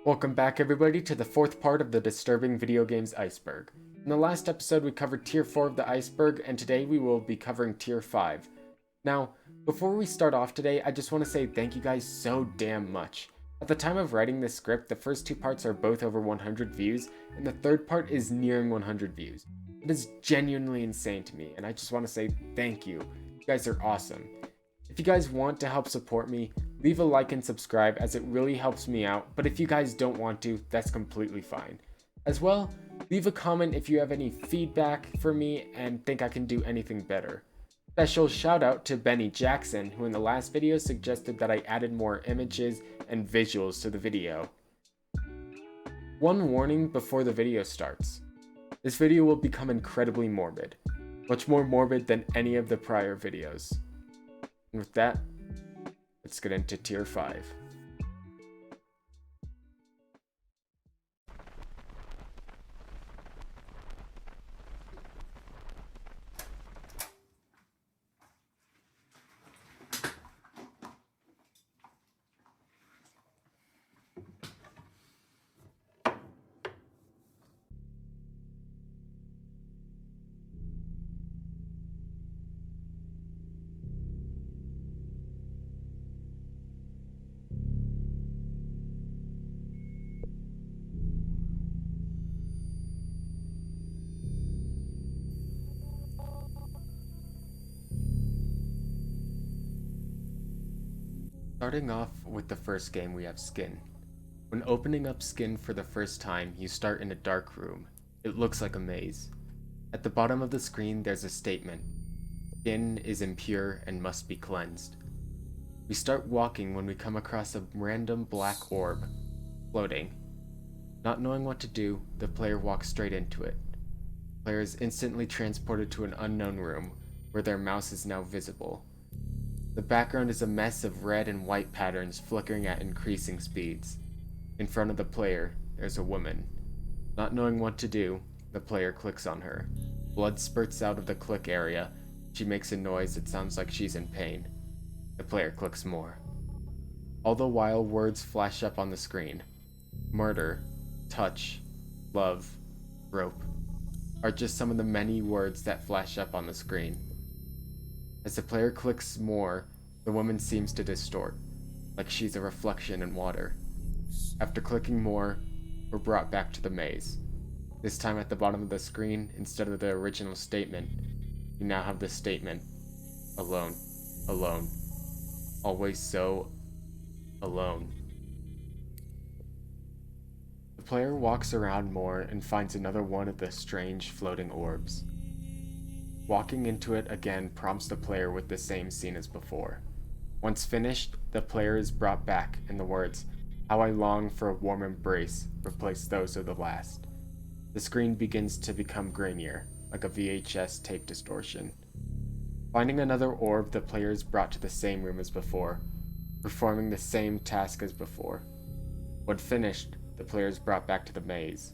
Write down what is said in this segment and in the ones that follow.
Welcome back everybody to the fourth part of the disturbing video games Iceberg. In the last episode we covered tier 4 of the Iceberg, and today we will be covering tier 5. Now, before we start off today, I just want to say thank you guys so damn much. At the time of writing this script, the first two parts are both over 100 views, and the third part is nearing 100 views. It is genuinely insane to me, and I just want to say thank you. You guys are awesome. If you guys want to help support me, leave a like and subscribe as it really helps me out, but if you guys don't want to, that's completely fine. As well, leave a comment if you have any feedback for me and think I can do anything better. Special shout out to Benny Jackson, who in the last video suggested that I added more images and visuals to the video. One warning before the video starts. This video will become incredibly morbid. Much more morbid than any of the prior videos. And with that, let's get into tier 5. Starting off with the first game, we have Skin. When opening up Skin for the first time, you start in a dark room. It looks like a maze. At the bottom of the screen, there's a statement. Skin is impure and must be cleansed. We start walking when we come across a random black orb, floating. Not knowing what to do, the player walks straight into it. The player is instantly transported to an unknown room, where their mouse is now visible. The background is a mess of red and white patterns flickering at increasing speeds. In front of the player, there's a woman. Not knowing what to do, the player clicks on her. Blood spurts out of the click area. She makes a noise that sounds like she's in pain. The player clicks more. All the while, words flash up on the screen. Murder, touch, love, rope are just some of the many words that flash up on the screen. As the player clicks more, the woman seems to distort, like she's a reflection in water. After clicking more, we're brought back to the maze. This time at the bottom of the screen, instead of the original statement, you now have the statement, alone, alone, always so alone. The player walks around more and finds another one of the strange floating orbs. Walking into it again prompts the player with the same scene as before. Once finished, the player is brought back and the words, "How I long for a warm embrace," replace those of the last. The screen begins to become grainier, like a VHS tape distortion. Finding another orb, the player is brought to the same room as before, performing the same task as before. When finished, the player is brought back to the maze.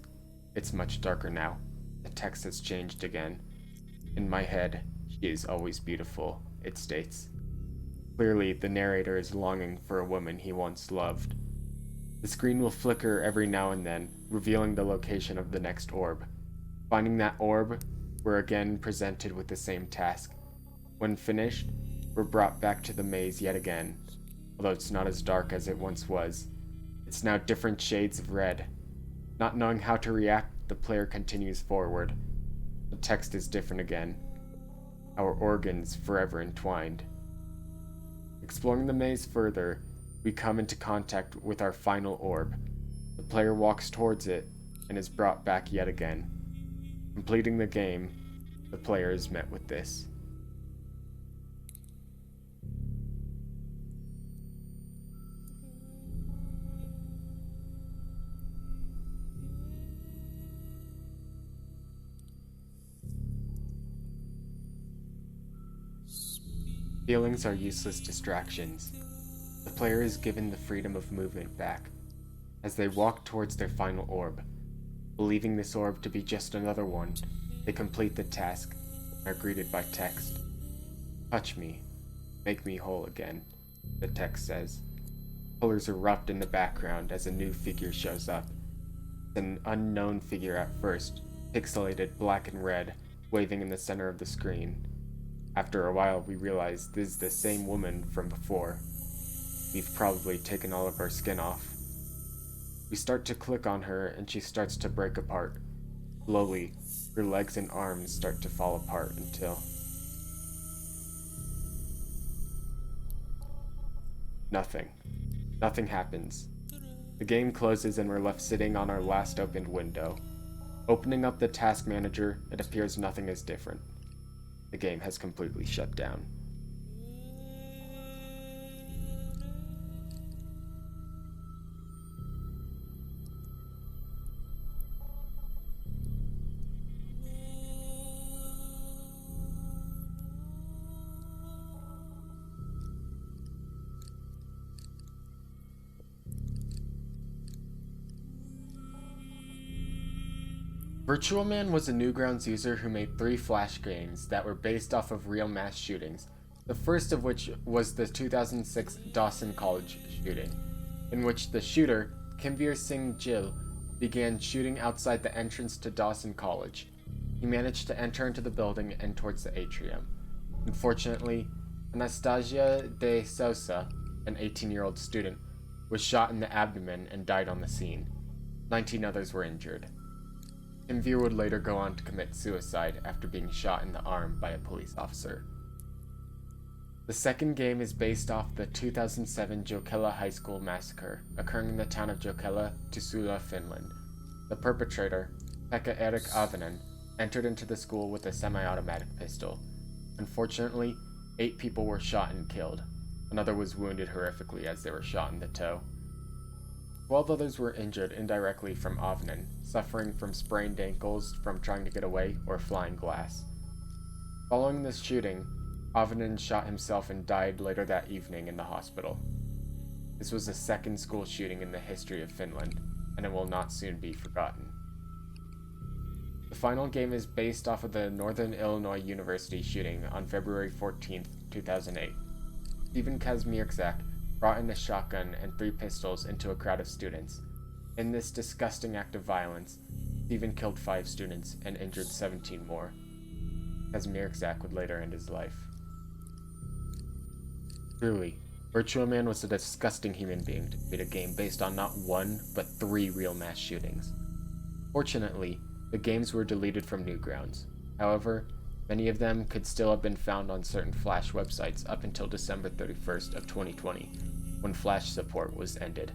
It's much darker now. The text has changed again. In my head, she is always beautiful, it states. Clearly, the narrator is longing for a woman he once loved. The screen will flicker every now and then, revealing the location of the next orb. Finding that orb, we're again presented with the same task. When finished, we're brought back to the maze yet again. Although it's not as dark as it once was, it's now different shades of red. Not knowing how to react, the player continues forward. The text is different again. Our organs forever entwined. Exploring the maze further, we come into contact with our final orb. The player walks towards it and is brought back yet again. Completing the game, the player is met with this. Feelings are useless distractions. The player is given the freedom of movement back. As they walk towards their final orb, believing this orb to be just another one, they complete the task and are greeted by text. Touch me, make me whole again, the text says. Colors erupt in the background as a new figure shows up. It's an unknown figure at first, pixelated black and red, waving in the center of the screen. After a while, we realize this is the same woman from before. We've probably taken all of our skin off. We start to click on her and she starts to break apart. Slowly, her legs and arms start to fall apart until... Nothing happens. The game closes and we're left sitting on our last opened window. Opening up the task manager, it appears nothing is different. The game has completely shut down. Virtuaman was a Newgrounds user who made 3 Flash games that were based off of real mass shootings, the first of which was the 2006 Dawson College shooting, in which the shooter, Kimveer Singh Gill, began shooting outside the entrance to Dawson College. He managed to enter into the building and towards the atrium. Unfortunately, Anastasia de Sousa, an 18-year-old student, was shot in the abdomen and died on the scene. 19 others were injured. Kimveer would later go on to commit suicide after being shot in the arm by a police officer. The second game is based off the 2007 Jokela High School massacre occurring in the town of Jokela, Tuusula, Finland. The perpetrator, Pekka Erik Avonen, entered into the school with a semi-automatic pistol. Unfortunately, 8 people were shot and killed. Another was wounded horrifically as they were shot in the toe. 12 others were injured indirectly from Avonen, suffering from sprained ankles from trying to get away or flying glass. Following this shooting, Avonen shot himself and died later that evening in the hospital. This was the second school shooting in the history of Finland, and it will not soon be forgotten. The final game is based off of the Northern Illinois University shooting on February 14, 2008. Stephen Kazmierczak brought in a shotgun and 3 pistols into a crowd of students. In this disgusting act of violence, Stephen killed 5 students and injured 17 more. Kazmierczak would later end his life. Truly, Virtuaman was a disgusting human being to create a game based on not 1, but 3 real mass shootings. Fortunately, the games were deleted from Newgrounds. However, many of them could still have been found on certain Flash websites up until December 31st of 2020, when Flash support was ended.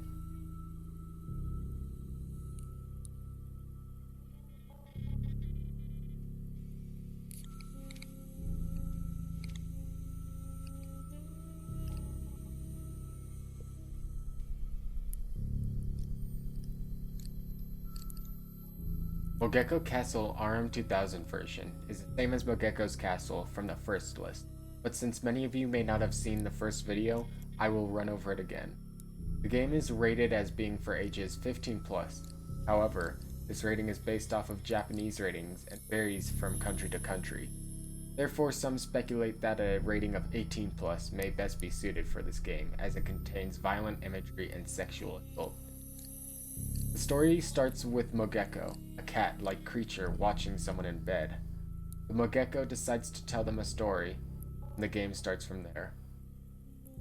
Mogeko Castle RM2000 version is the same as Mogeko's Castle from the first list, but since many of you may not have seen the first video, I will run over it again. The game is rated as being for ages 15+. However, this rating is based off of Japanese ratings and varies from country to country. Therefore, some speculate that a rating of 18+ may best be suited for this game, as it contains violent imagery and sexual assault. The story starts with Mogeko, a cat-like creature watching someone in bed. The Mogeko decides to tell them a story, and the game starts from there.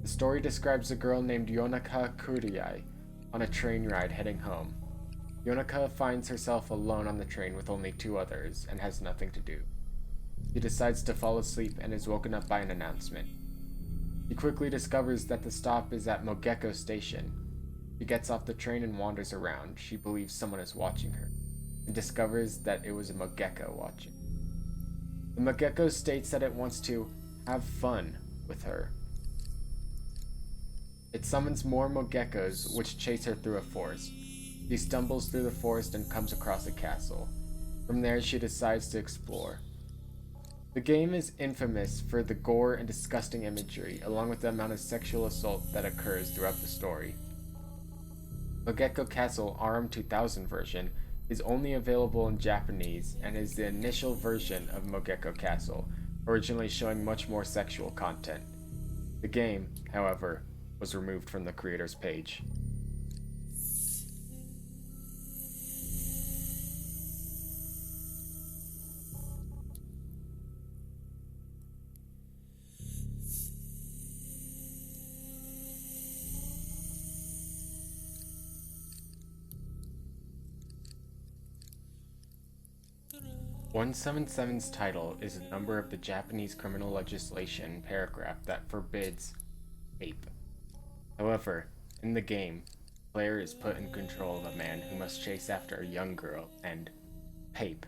The story describes a girl named Yonaka Kuriai on a train ride heading home. Yonaka finds herself alone on the train with only 2 others and has nothing to do. She decides to fall asleep and is woken up by an announcement. She quickly discovers that the stop is at Mogeko Station. She gets off the train and wanders around. She believes someone is watching her, and discovers that it was a Mogeko watching. The Mogeko states that it wants to have fun with her. It summons more Mogekos, which chase her through a forest. She stumbles through the forest and comes across a castle. From there, she decides to explore. The game is infamous for the gore and disgusting imagery, along with the amount of sexual assault that occurs throughout the story. Mogeko Castle RM2000 version is only available in Japanese and is the initial version of Mogeko Castle, originally showing much more sexual content. The game, however, was removed from the creator's page. "177's title is a number of the Japanese criminal legislation paragraph that forbids ape. However, in the game, the player is put in control of a man who must chase after a young girl and ape.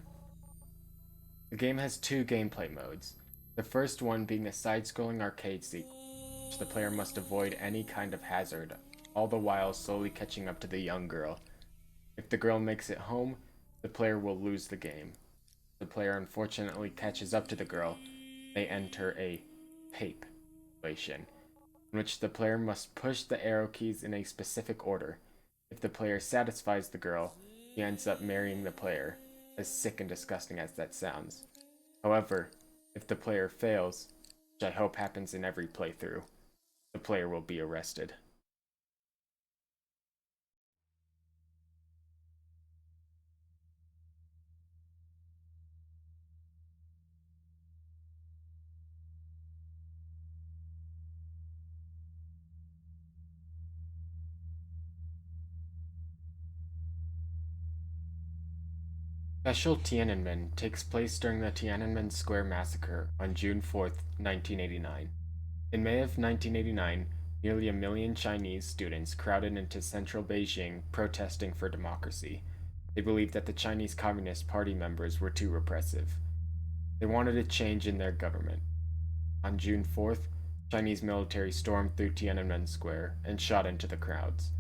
The game has two gameplay modes, the first one being a side-scrolling arcade sequence, in which the player must avoid any kind of hazard, all the while slowly catching up to the young girl. If the girl makes it home, the player will lose the game. The player unfortunately catches up to the girl, they enter a pape situation, in which the player must push the arrow keys in a specific order. If the player satisfies the girl, he ends up marrying the player, as sick and disgusting as that sounds. However, if the player fails, which I hope happens in every playthrough, the player will be arrested. Special Tiananmen takes place during the Tiananmen Square massacre on June 4th, 1989. In May of 1989, nearly 1 million Chinese students crowded into central Beijing protesting for democracy. They believed that the Chinese Communist Party members were too repressive. They wanted a change in their government. On June 4th, Chinese military stormed through Tiananmen Square and shot into the crowds.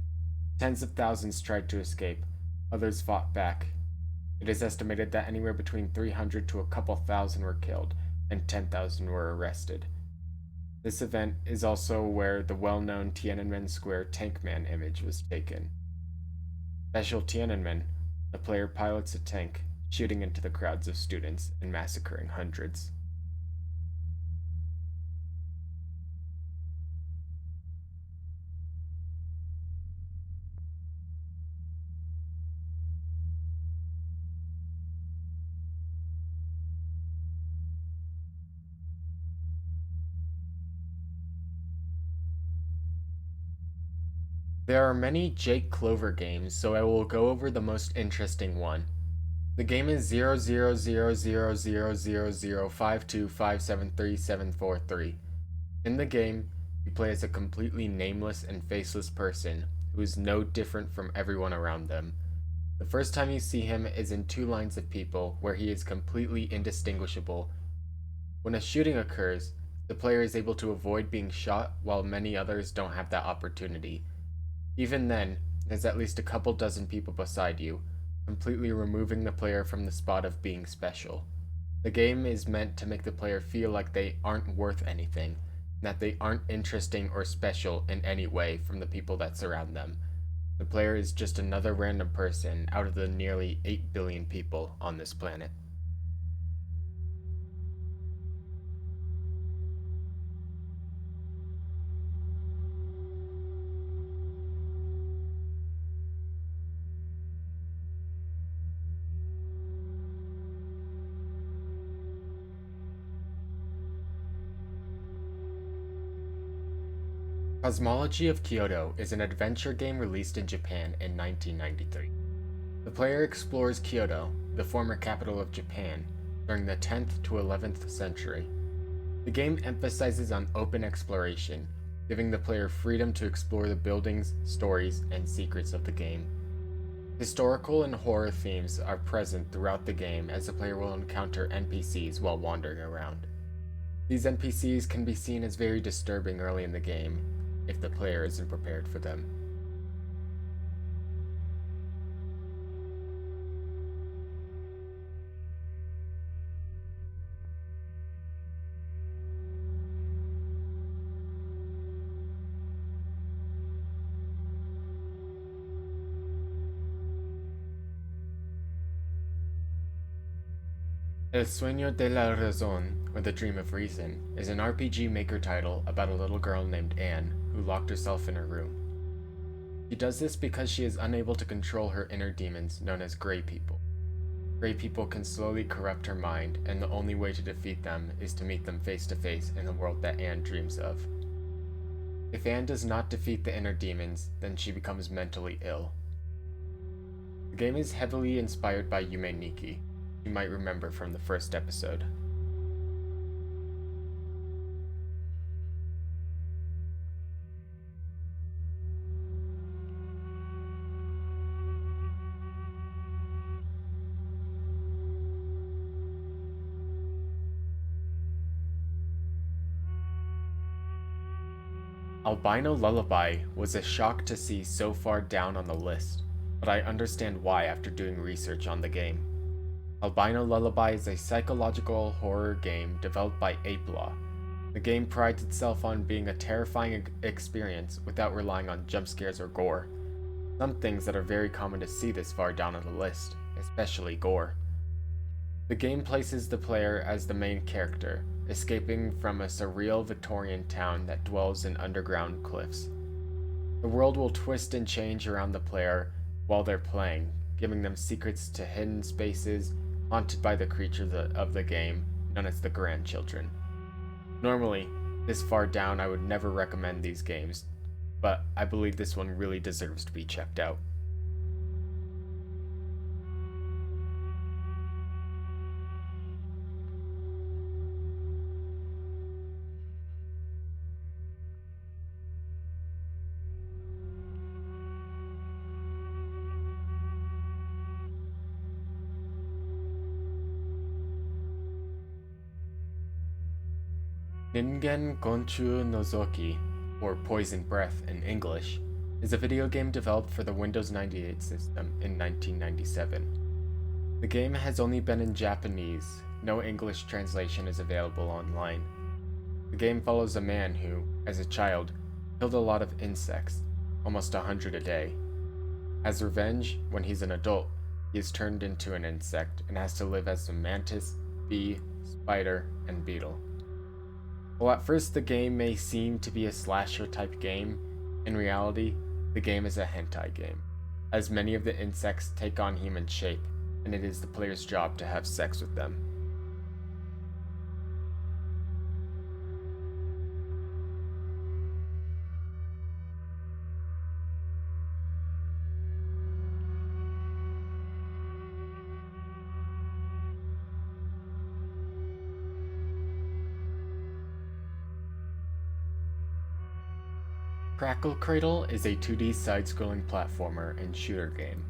Tens of thousands tried to escape, others fought back. It is estimated that anywhere between 300 to a couple thousand were killed, and 10,000 were arrested. This event is also where the well-known Tiananmen Square Tank Man image was taken. Special Tiananmen, the player pilots a tank, shooting into the crowds of students and massacring hundreds. There are many Jake Clover games, so I will go over the most interesting one. The game is 00000052573743. In the game, you play as a completely nameless and faceless person who is no different from everyone around them. The first time you see him is in two lines of people where he is completely indistinguishable. When a shooting occurs, the player is able to avoid being shot while many others don't have that opportunity. Even then, there's at least a couple dozen people beside you, completely removing the player from the spot of being special. The game is meant to make the player feel like they aren't worth anything, and that they aren't interesting or special in any way from the people that surround them. The player is just another random person out of the nearly 8 billion people on this planet. Cosmology of Kyoto is an adventure game released in Japan in 1993. The player explores Kyoto, the former capital of Japan, during the 10th to 11th century. The game emphasizes on open exploration, giving the player freedom to explore the buildings, stories, and secrets of the game. Historical and horror themes are present throughout the game as the player will encounter NPCs while wandering around. These NPCs can be seen as very disturbing early in the game, if the player isn't prepared for them. El Sueño de la Razón, or The Dream of Reason, is an RPG Maker title about a little girl named Anne, who who locked herself in her room. She does this because she is unable to control her inner demons known as Gray People. Gray People can slowly corrupt her mind, and the only way to defeat them is to meet them face to face in the world that Anne dreams of. If Anne does not defeat the inner demons, then she becomes mentally ill. The game is heavily inspired by Yume Nikki, you might remember from the first episode. Albino Lullaby was a shock to see so far down on the list, but I understand why after doing research on the game. Albino Lullaby is a psychological horror game developed by Ape-Law. The game prides itself on being a terrifying experience without relying on jump scares or gore, some things that are very common to see this far down on the list, especially gore. The game places the player as the main character, escaping from a surreal Victorian town that dwells in underground cliffs. The world will twist and change around the player while they're playing, giving them secrets to hidden spaces haunted by the creatures of the game, known as the grandchildren. Normally, this far down I would never recommend these games, but I believe this one really deserves to be checked out. Ningen Gonchu Nozoki, or Poison Breath in English, is a video game developed for the Windows 98 system in 1997. The game has only been in Japanese, no English translation is available online. The game follows a man who, as a child, killed a lot of insects, almost 100 a day. As revenge, when he's an adult, he is turned into an insect and has to live as a mantis, bee, spider, and beetle. While at first the game may seem to be a slasher type game, in reality, the game is a hentai game, as many of the insects take on human shape, and it is the player's job to have sex with them. Crackle Cradle is a 2D side-scrolling platformer and shooter game.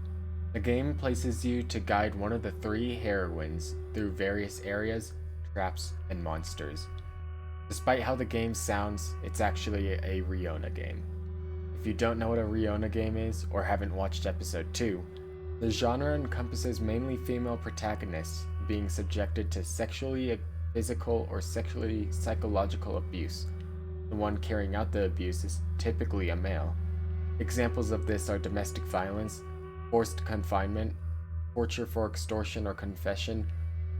The game places you to guide one of the three heroines through various areas, traps, and monsters. Despite how the game sounds, it's actually a Riona game. If you don't know what a Riona game is, or haven't watched episode 2, the genre encompasses mainly female protagonists being subjected to sexually, physical, or sexually psychological abuse. The one carrying out the abuse is typically a male. Examples of this are domestic violence, forced confinement, torture for extortion or confession,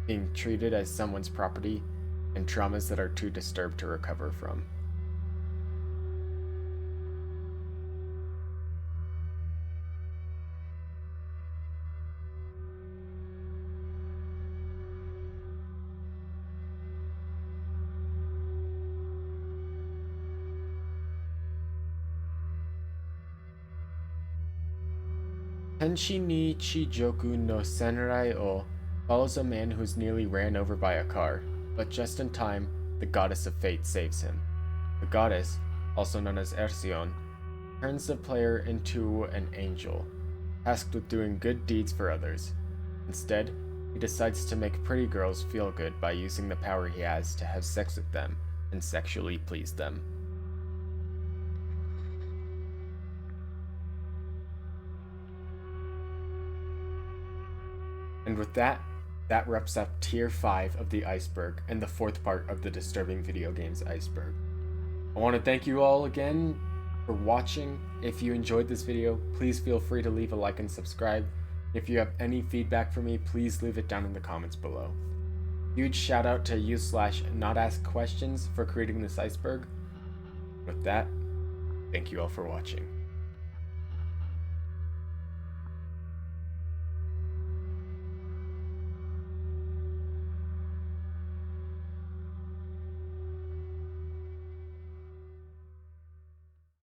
being treated as someone's property, and traumas that are too disturbed to recover from. Tenshi ni Chijoku no Senrai o follows a man who is nearly ran over by a car, but just in time, the goddess of fate saves him. The goddess, also known as Ersion, turns the player into an angel, tasked with doing good deeds for others. Instead, he decides to make pretty girls feel good by using the power he has to have sex with them and sexually please them. And with that wraps up Tier 5 of the Iceberg and the fourth part of the Disturbing Video Games Iceberg. I want to thank you all again for watching. If you enjoyed this video, please feel free to leave a like and subscribe. If you have any feedback for me, please leave it down in the comments below. Huge shout out to you/NotAskQuestions for creating this iceberg. With that, Thank you all for watching.